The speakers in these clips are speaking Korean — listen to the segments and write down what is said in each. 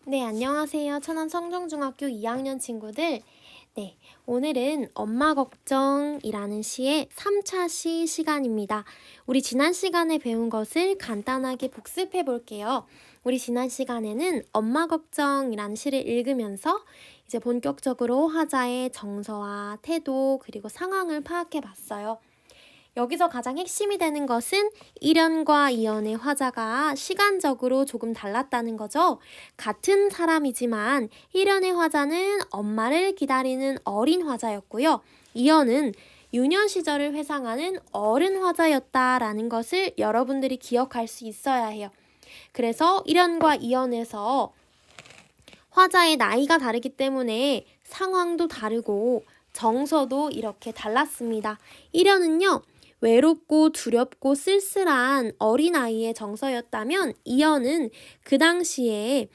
네, 안녕하세요. 천안 성정중학교 2학년 친구들. 네, 오늘은 엄마 걱정이라는 시의 3차 시 시간입니다. 우리 지난 시간에 배운 것을 간단하게 복습해 볼게요. 우리 지난 시간에는 엄마 걱정이라는 시를 읽으면서 이제 본격적으로 화자의 정서와 태도 그리고 상황을 파악해 봤어요. 여기서 가장 핵심이 되는 것은 1연과 2연의 화자가 시간적으로 조금 달랐다는 거죠. 같은 사람이지만 1연의 화자는 엄마를 기다리는 어린 화자였고요. 2연은 유년 시절을 회상하는 어른 화자였다라는 것을 여러분들이 기억할 수 있어야 해요. 그래서 1연과 2연에서 화자의 나이가 다르기 때문에 상황도 다르고 정서도 이렇게 달랐습니다. 1연은요. 외롭고 두렵고 쓸쓸한 어린아이의 정서였다면 2연은 그 당시에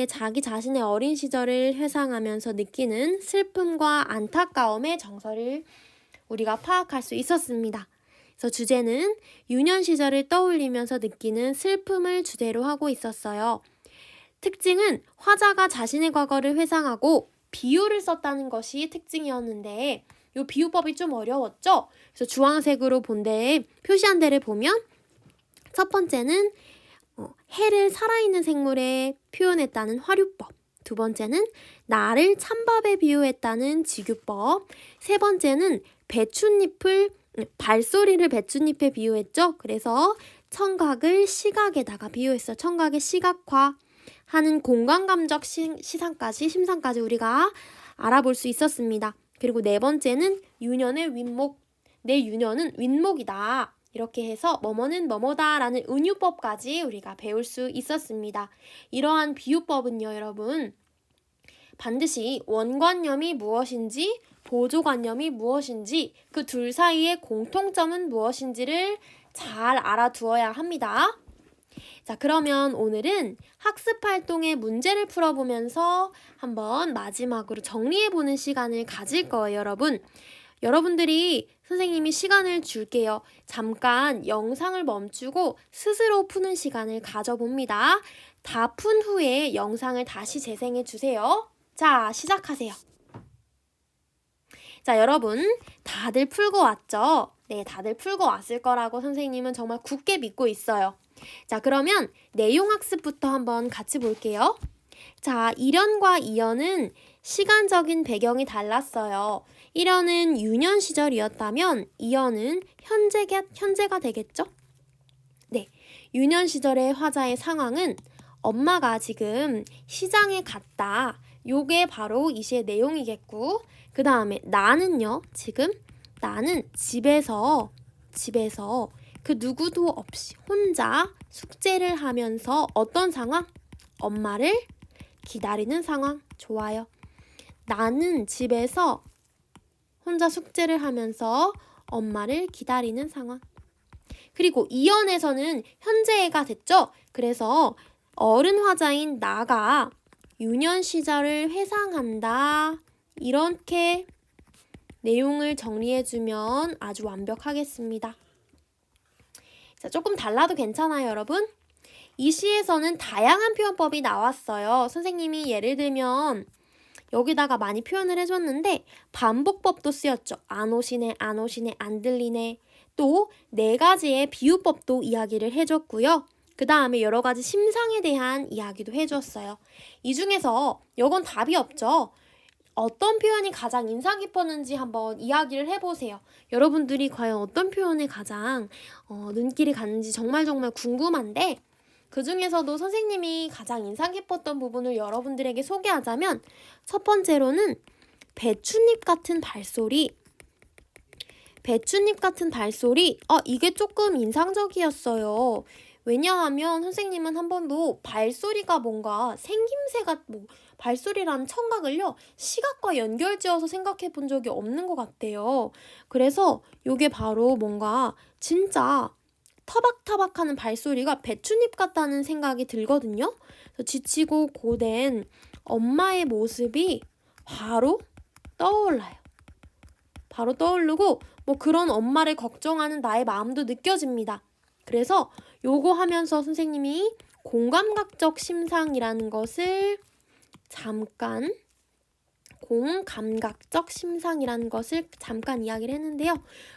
자기 자신의 어린 시절을 회상하면서 느끼는 슬픔과 안타까움의 정서를 우리가 파악할 수 있었습니다. 그래서 주제는 유년 시절을 떠올리면서 느끼는 슬픔을 주제로 하고 있었어요. 특징은 화자가 자신의 과거를 회상하고 비유를 썼다는 것이 특징이었는데 이 비유법이 좀 어려웠죠? 그래서 주황색으로 본 데에 표시한 데를 보면 첫 번째는 해를 살아있는 생물에 표현했다는 화류법, 두 번째는 나를 찬밥에 비유했다는 지규법, 세 번째는 발소리를 배춧잎에 비유했죠? 그래서 청각을 시각에다가 비유했어. 청각의 시각화 하는 공간감적 심상까지 우리가 알아볼 수 있었습니다. 그리고 네 번째는 유년의 윗목, 내 유년은 윗목이다. 이렇게 해서 뭐뭐는 뭐뭐다라는 은유법까지 우리가 배울 수 있었습니다. 이러한 비유법은요, 여러분, 반드시 원관념이 무엇인지 보조관념이 무엇인지 그 둘 사이의 공통점은 무엇인지를 잘 알아두어야 합니다. 자, 그러면 오늘은 학습활동의 문제를 풀어보면서 한번 마지막으로 정리해보는 시간을 가질 거예요, 여러분. 여러분들이 선생님이 시간을 줄게요. 잠깐 영상을 멈추고 스스로 푸는 시간을 가져봅니다. 다 푼 후에 영상을 다시 재생해 주세요. 자, 시작하세요. 자, 여러분, 다들 풀고 왔죠? 네, 다들 풀고 왔을 거라고 선생님은 정말 굳게 믿고 있어요. 자, 그러면 내용학습부터 한번 같이 볼게요. 자, 1연과 2연은 시간적인 배경이 달랐어요. 1연은 유년 시절이었다면 2연은 현재가 되겠죠? 네, 유년 시절의 화자의 상황은 엄마가 지금 시장에 갔다. 요게 바로 이 시의 내용이겠고, 그 다음에 나는요, 나는 집에서 그 누구도 없이 혼자 숙제를 하면서 어떤 상황? 엄마를 기다리는 상황. 좋아요. 나는 집에서 혼자 숙제를 하면서 엄마를 기다리는 상황. 그리고 2연에서는 현재가 됐죠? 그래서 어른 화자인 나가 유년 시절을 회상한다. 이렇게 내용을 정리해주면 아주 완벽하겠습니다. 자, 조금 달라도 괜찮아요, 여러분? 이 시에서는 다양한 표현법이 나왔어요. 선생님이 예를 들면 여기다가 많이 표현을 해줬는데 반복법도 쓰였죠. 안 오시네, 안 들리네. 또 4가지의 비유법도 이야기를 해줬고요. 그 다음에 여러 가지 심상에 대한 이야기도 해줬어요. 이 중에서 이건 답이 없죠. 어떤 표현이 가장 인상 깊었는지 한번 이야기를 해보세요. 여러분들이 과연 어떤 표현에 가장 눈길이 갔는지 정말 궁금한데 그 중에서도 선생님이 가장 인상 깊었던 부분을 여러분들에게 소개하자면 첫 번째로는 배춧잎 같은 발소리. 이게 조금 인상적이었어요. 왜냐하면 선생님은 한 번도 발소리가 뭔가 생김새가 발소리라는 청각을요 시각과 연결지어서 생각해 본 적이 없는 것 같아요. 그래서 이게 바로 뭔가 진짜 터박터박하는 발소리가 배춧잎 같다는 생각이 들거든요. 그래서 지치고 고된 엄마의 모습이 바로 떠올라요. 바로 떠오르고 그런 엄마를 걱정하는 나의 마음도 느껴집니다. 그래서 요거 하면서 선생님이 공감각적 심상이라는 것을 잠깐 공감각적 심상이라는 것을 잠깐 이야기를 했는데요.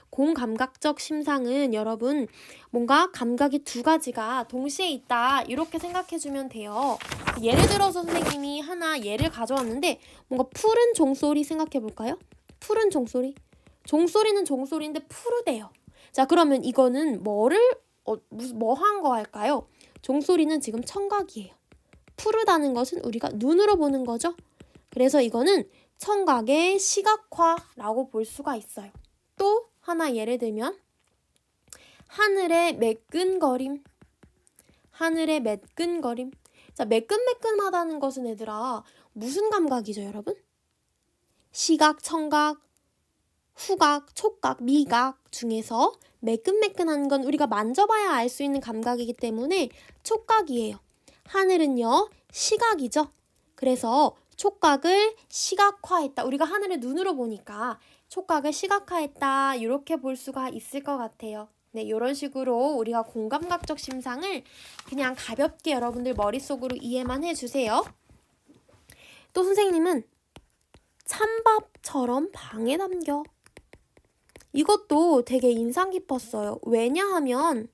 공감각적 심상은 여러분 뭔가 감각이 두 가지가 동시에 있다 이렇게 생각해주면 돼요. 예를 들어서 선생님이 하나 예를 가져왔는데 뭔가 푸른 종소리 생각해볼까요? 푸른 종소리. 종소리는 종소리인데 푸르대요. 자 그러면 이거는 뭐를 뭐 한 거 할까요? 종소리는 지금 청각이에요. 푸르다는 것은 우리가 눈으로 보는 거죠. 그래서 이거는 청각의 시각화라고 볼 수가 있어요. 또 하나 예를 들면 하늘의 매끈거림. 하늘의 매끈거림. 자, 매끈매끈하다는 것은 얘들아 무슨 감각이죠, 여러분? 시각, 청각, 후각, 촉각, 미각 중에서 매끈매끈한 건 우리가 만져봐야 알 수 있는 감각이기 때문에 촉각이에요. 하늘은요, 시각이죠. 그래서 촉각을 시각화했다. 우리가 하늘을 눈으로 보니까 촉각을 시각화했다. 이렇게 볼 수가 있을 것 같아요. 네, 이런 식으로 우리가 공감각적 심상을 그냥 가볍게 여러분들 머릿속으로 이해만 해주세요. 또 선생님은 찬밥처럼 방에 담겨. 이것도 되게 인상 깊었어요. 왜냐하면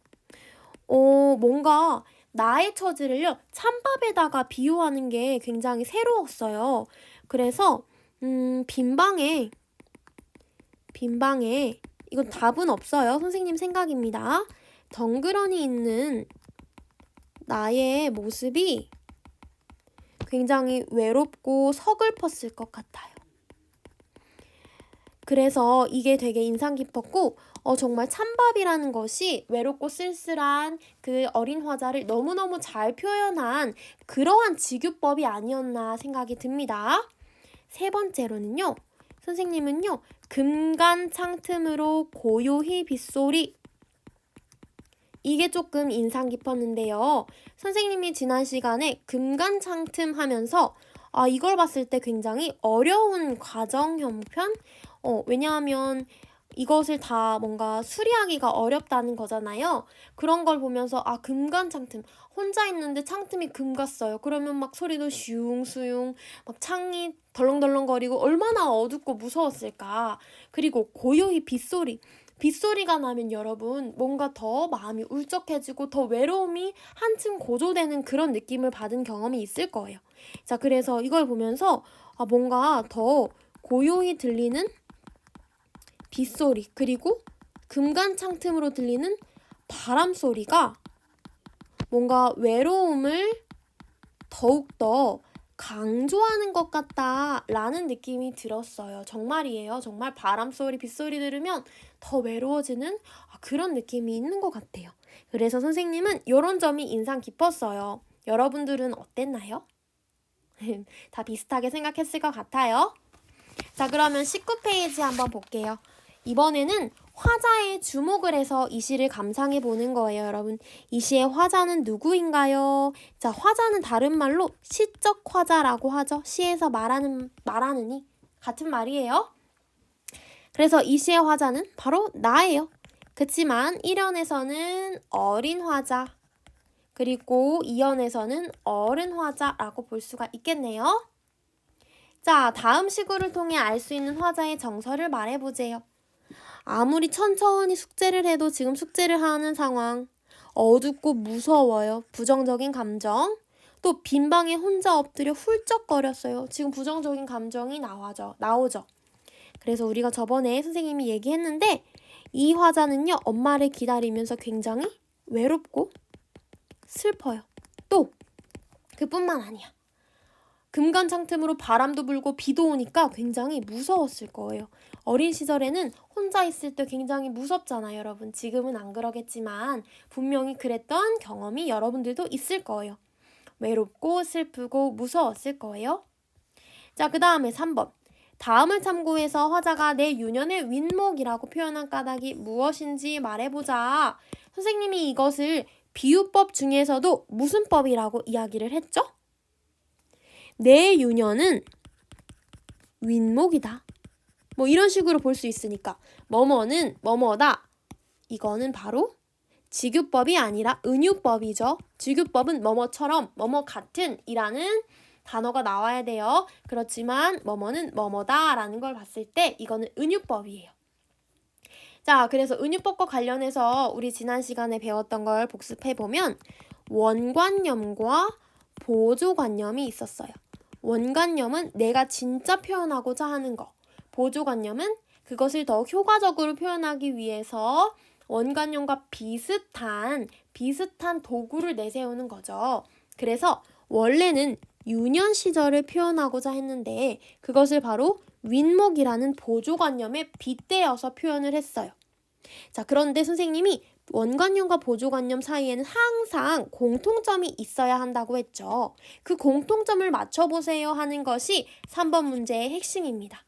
뭔가 나의 처지를요 찬밥에다가 비유하는 게 굉장히 새로웠어요. 그래서 빈방에 이건 답은 없어요. 선생님 생각입니다. 덩그러니 있는 나의 모습이 굉장히 외롭고 서글펐을 것 같아요. 그래서 이게 되게 인상 깊었고 정말 찬밥이라는 것이 외롭고 쓸쓸한 그 어린 화자를 너무너무 잘 표현한 그러한 직유법이 아니었나 생각이 듭니다. 세 번째로는요. 선생님은요. 금간창틈으로 고요히 빗소리. 이게 조금 인상 깊었는데요. 선생님이 지난 시간에 금간창틈 하면서 이걸 봤을 때 굉장히 어려운 과정 형편? 왜냐하면 이것을 다 뭔가 수리하기가 어렵다는 거잖아요. 그런 걸 보면서 금간창틈 혼자 있는데 창틈이 금 같어요. 그러면 막 소리도 슝수용 막 창이 덜렁덜렁거리고 얼마나 어둡고 무서웠을까. 그리고 고요히 빗소리가 나면 여러분 뭔가 더 마음이 울적해지고 더 외로움이 한층 고조되는 그런 느낌을 받은 경험이 있을 거예요. 자, 그래서 이걸 보면서 뭔가 더 고요히 들리는 빗소리 그리고 금간창틈으로 들리는 바람소리가 뭔가 외로움을 더욱더 강조하는 것 같다라는 느낌이 들었어요. 정말이에요. 정말 바람소리, 빗소리 들으면 더 외로워지는 그런 느낌이 있는 것 같아요. 그래서 선생님은 이런 점이 인상 깊었어요. 여러분들은 어땠나요? 다 비슷하게 생각했을 것 같아요. 자, 그러면 19페이지 한번 볼게요. 이번에는 화자의 주목을 해서 이 시를 감상해 보는 거예요, 여러분. 이 시의 화자는 누구인가요? 자, 화자는 다른 말로 시적 화자라고 하죠. 시에서 말하느니 같은 말이에요. 그래서 이 시의 화자는 바로 나예요. 그치만 1연에서는 어린 화자, 그리고 2연에서는 어른 화자라고 볼 수가 있겠네요. 자, 다음 시구를 통해 알 수 있는 화자의 정서를 말해보세요. 아무리 천천히 숙제를 해도 지금 숙제를 하는 상황. 어둡고 무서워요. 부정적인 감정. 또 빈방에 혼자 엎드려 훌쩍거렸어요. 지금 부정적인 감정이 나오죠. 그래서 우리가 저번에 선생님이 얘기했는데 이 화자는요. 엄마를 기다리면서 굉장히 외롭고 슬퍼요. 또 그뿐만 아니야. 금간창틈으로 바람도 불고 비도 오니까 굉장히 무서웠을 거예요. 어린 시절에는 혼자 있을 때 굉장히 무섭잖아요, 여러분. 지금은 안 그러겠지만 분명히 그랬던 경험이 여러분들도 있을 거예요. 외롭고 슬프고 무서웠을 거예요. 자, 그 다음에 3번. 다음을 참고해서 화자가 내 유년의 윗목이라고 표현한 까닭이 무엇인지 말해보자. 선생님이 이것을 비유법 중에서도 무슨 법이라고 이야기를 했죠? 내 유년은 윗목이다. 뭐 이런 식으로 볼 수 있으니까 뭐뭐는 뭐뭐다. 이거는 바로 직유법이 아니라 은유법이죠. 직유법은 뭐뭐처럼, 뭐뭐 같은 이라는 단어가 나와야 돼요. 그렇지만 뭐뭐는 뭐뭐다 라는 걸 봤을 때 이거는 은유법이에요. 자, 그래서 은유법과 관련해서 우리 지난 시간에 배웠던 걸 복습해보면 원관념과 보조관념이 있었어요. 원관념은 내가 진짜 표현하고자 하는 거. 보조관념은 그것을 더 효과적으로 표현하기 위해서 원관념과 비슷한 도구를 내세우는 거죠. 그래서 원래는 유년 시절을 표현하고자 했는데 그것을 바로 윗목이라는 보조관념에 빗대어서 표현을 했어요. 자, 그런데 선생님이 원관념과 보조관념 사이에는 항상 공통점이 있어야 한다고 했죠. 그 공통점을 맞춰보세요 하는 것이 3번 문제의 핵심입니다.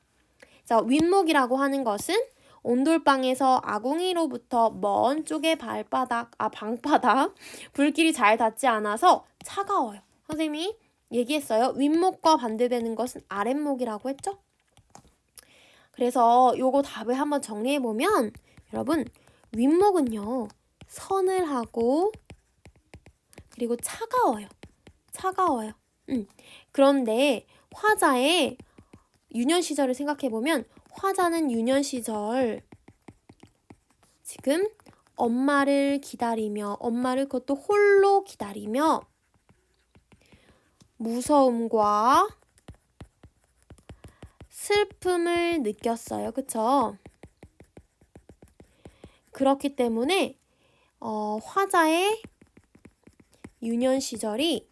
자, 윗목이라고 하는 것은 온돌방에서 아궁이로부터 먼 쪽의 방바닥 불길이 잘 닿지 않아서 차가워요. 선생님이 얘기했어요. 윗목과 반대되는 것은 아랫목이라고 했죠. 그래서 요거 답을 한번 정리해보면 여러분 윗목은요 서늘하고 그리고 차가워요. 그런데 화자의 유년 시절을 생각해보면 화자는 유년 시절 지금 엄마를 기다리며 엄마를 그것도 홀로 기다리며 무서움과 슬픔을 느꼈어요. 그쵸? 그렇기 때문에 화자의 유년 시절이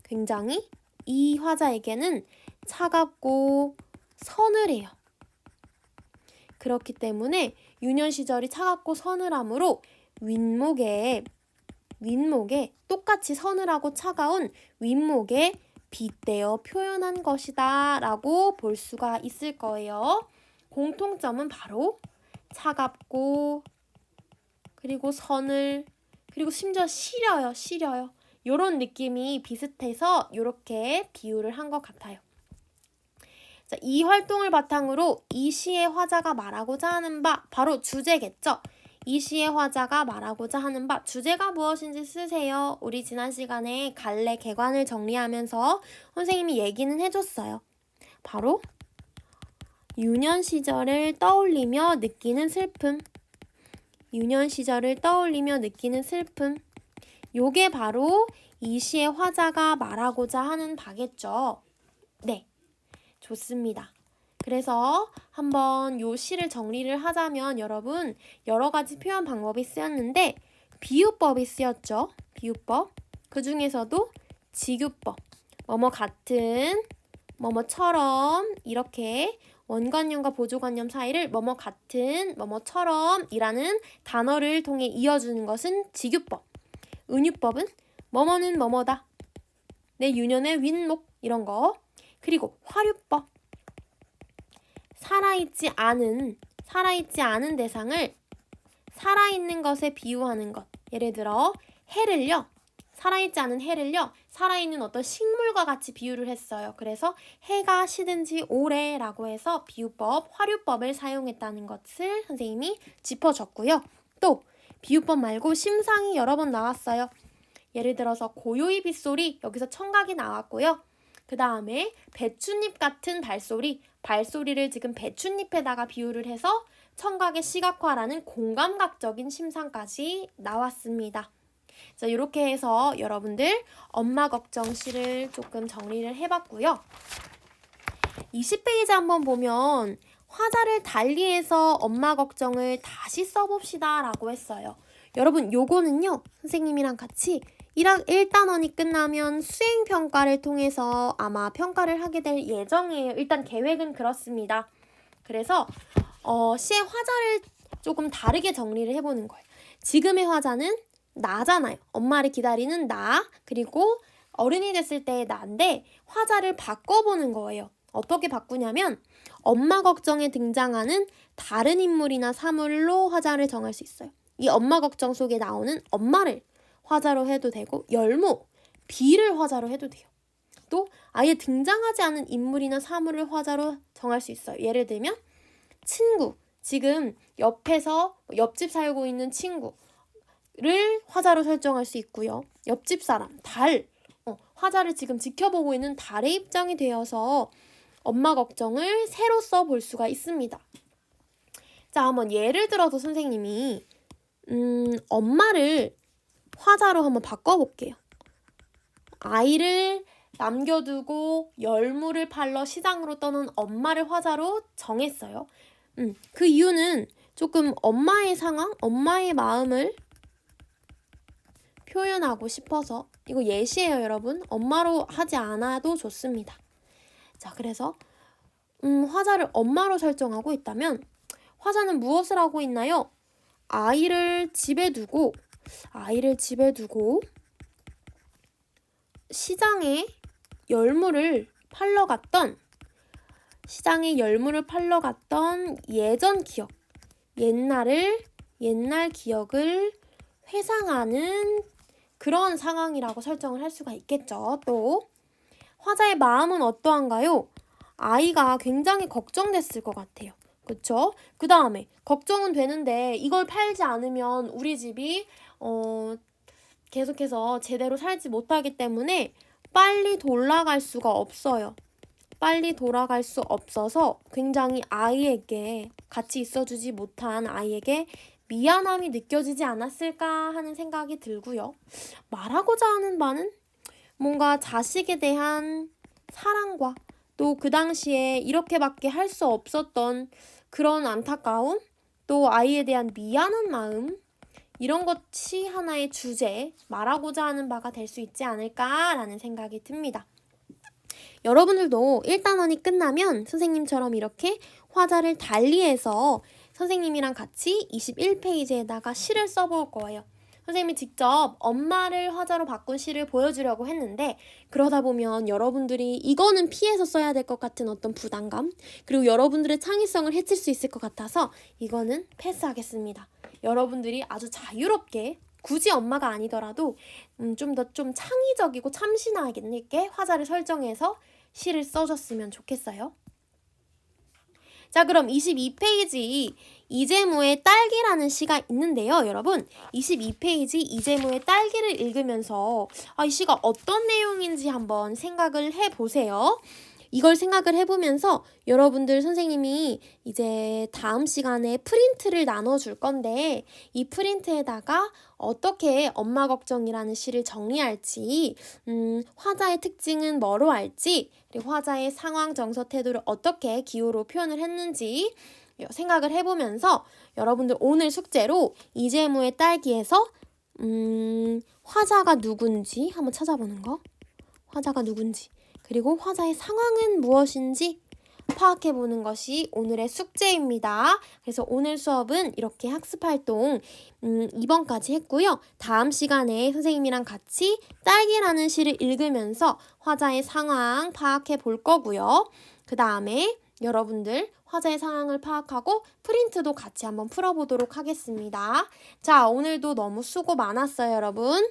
굉장히 이 화자에게는 차갑고 서늘해요. 그렇기 때문에 유년 시절이 차갑고 서늘함으로 윗목에 똑같이 서늘하고 차가운 윗목에 빗대어 표현한 것이다 라고 볼 수가 있을 거예요. 공통점은 바로 차갑고 그리고 서늘 그리고 심지어 시려요. 이런 느낌이 비슷해서 이렇게 비유를 한 것 같아요. 자, 이 활동을 바탕으로 이 시의 화자가 말하고자 하는 바 바로 주제겠죠. 이 시의 화자가 말하고자 하는 바 주제가 무엇인지 쓰세요. 우리 지난 시간에 갈래 개관을 정리하면서 선생님이 얘기는 해줬어요. 바로 유년 시절을 떠올리며 느끼는 슬픔. 유년 시절을 떠올리며 느끼는 슬픔. 요게 바로 이 시의 화자가 말하고자 하는 바겠죠. 네, 좋습니다. 그래서 한번 요 시를 정리를 하자면 여러분 여러 가지 표현 방법이 쓰였는데 비유법이 쓰였죠. 비유법. 그 중에서도 직유법. 뭐뭐 같은, 뭐뭐처럼 이렇게 원관념과 보조관념 사이를 뭐뭐 같은, 뭐뭐처럼 이라는 단어를 통해 이어주는 것은 직유법. 은유법은 뭐뭐는 뭐뭐다. 내 유년의 윗목 이런 거. 그리고 화류법. 살아있지 않은 대상을 살아있는 것에 비유하는 것. 예를 들어 해를요. 살아있지 않은 해를요. 살아있는 어떤 식물과 같이 비유를 했어요. 그래서 해가 시든지 오래라고 해서 비유법, 화류법을 사용했다는 것을 선생님이 짚어줬고요. 또 비유법 말고 심상이 여러 번 나왔어요. 예를 들어서 고요히 빗소리, 여기서 청각이 나왔고요. 그 다음에 배춧잎 같은 발소리를 지금 배춧잎에다가 비유를 해서 청각의 시각화라는 공감각적인 심상까지 나왔습니다. 자, 이렇게 해서 여러분들 엄마 걱정 시를 조금 정리를 해봤고요. 20페이지 한번 보면 화자를 달리해서 엄마 걱정을 다시 써봅시다 라고 했어요. 여러분 요거는요 선생님이랑 같이 1단원이 끝나면 수행평가를 통해서 아마 평가를 하게 될 예정이에요. 일단 계획은 그렇습니다. 그래서 시의 화자를 조금 다르게 정리를 해보는 거예요. 지금의 화자는 나잖아요. 엄마를 기다리는 나, 그리고 어른이 됐을 때의 나인데 화자를 바꿔보는 거예요. 어떻게 바꾸냐면 엄마 걱정에 등장하는 다른 인물이나 사물로 화자를 정할 수 있어요. 이 엄마 걱정 속에 나오는 엄마를 화자로 해도 되고 열무, 비를 화자로 해도 돼요. 또 아예 등장하지 않은 인물이나 사물을 화자로 정할 수 있어요. 예를 들면 친구, 지금 옆집 살고 있는 친구, 화자로 설정할 수 있고요. 옆집 사람, 달, 화자를 지금 지켜보고 있는 달의 입장이 되어서 엄마 걱정을 새로 써볼 수가 있습니다. 자, 한번 예를 들어서 선생님이 엄마를 화자로 한번 바꿔볼게요. 아이를 남겨두고 열무를 팔러 시장으로 떠는 엄마를 화자로 정했어요. 그 이유는 조금 엄마의 상황, 엄마의 마음을 표현하고 싶어서. 이거 예시예요, 여러분. 엄마로 하지 않아도 좋습니다. 자, 그래서 화자를 엄마로 설정하고 있다면 화자는 무엇을 하고 있나요? 아이를 집에 두고 시장에 열무를 팔러 갔던 예전 기억, 옛날 기억을 회상하는 그런 상황이라고 설정을 할 수가 있겠죠. 또 화자의 마음은 어떠한가요? 아이가 굉장히 걱정됐을 것 같아요. 그쵸? 그 다음에 걱정은 되는데 이걸 팔지 않으면 우리 집이 계속해서 제대로 살지 못하기 때문에 빨리 돌아갈 수가 없어요. 빨리 돌아갈 수 없어서 굉장히 아이에게, 같이 있어주지 못한 아이에게 미안함이 느껴지지 않았을까 하는 생각이 들고요. 말하고자 하는 바는 뭔가 자식에 대한 사랑과 또 그 당시에 이렇게밖에 할 수 없었던 그런 안타까움, 또 아이에 대한 미안한 마음, 이런 것이 하나의 주제, 말하고자 하는 바가 될 수 있지 않을까라는 생각이 듭니다. 여러분들도 1단원이 끝나면 선생님처럼 이렇게 화자를 달리해서 선생님이랑 같이 21페이지에다가 시를 써볼 거예요. 선생님이 직접 엄마를 화자로 바꾼 시를 보여주려고 했는데 그러다 보면 여러분들이 이거는 피해서 써야 될 것 같은 어떤 부담감, 그리고 여러분들의 창의성을 해칠 수 있을 것 같아서 이거는 패스하겠습니다. 여러분들이 아주 자유롭게, 굳이 엄마가 아니더라도 좀 더 좀 창의적이고 참신하게 화자를 설정해서 시를 써줬으면 좋겠어요. 자, 그럼 22페이지 이재무의 딸기라는 시가 있는데요, 여러분. 22페이지 이재무의 딸기를 읽으면서 이 시가 어떤 내용인지 한번 생각을 해보세요. 이걸 생각을 해보면서 여러분들 선생님이 이제 다음 시간에 프린트를 나눠줄 건데 이 프린트에다가 어떻게 엄마 걱정이라는 시를 정리할지, 화자의 특징은 뭐로 할지, 그리고 화자의 상황, 정서, 태도를 어떻게 기호로 표현을 했는지 생각을 해보면서 여러분들 오늘 숙제로 이재무의 딸기에서 화자가 누군지 한번 찾아보는 거, 화자가 누군지, 그리고 화자의 상황은 무엇인지 파악해보는 것이 오늘의 숙제입니다. 그래서 오늘 수업은 이렇게 학습활동 2번까지 했고요. 다음 시간에 선생님이랑 같이 딸기라는 시를 읽으면서 화자의 상황 파악해 볼 거고요. 그 다음에 여러분들 화자의 상황을 파악하고 프린트도 같이 한번 풀어보도록 하겠습니다. 자, 오늘도 너무 수고 많았어요, 여러분.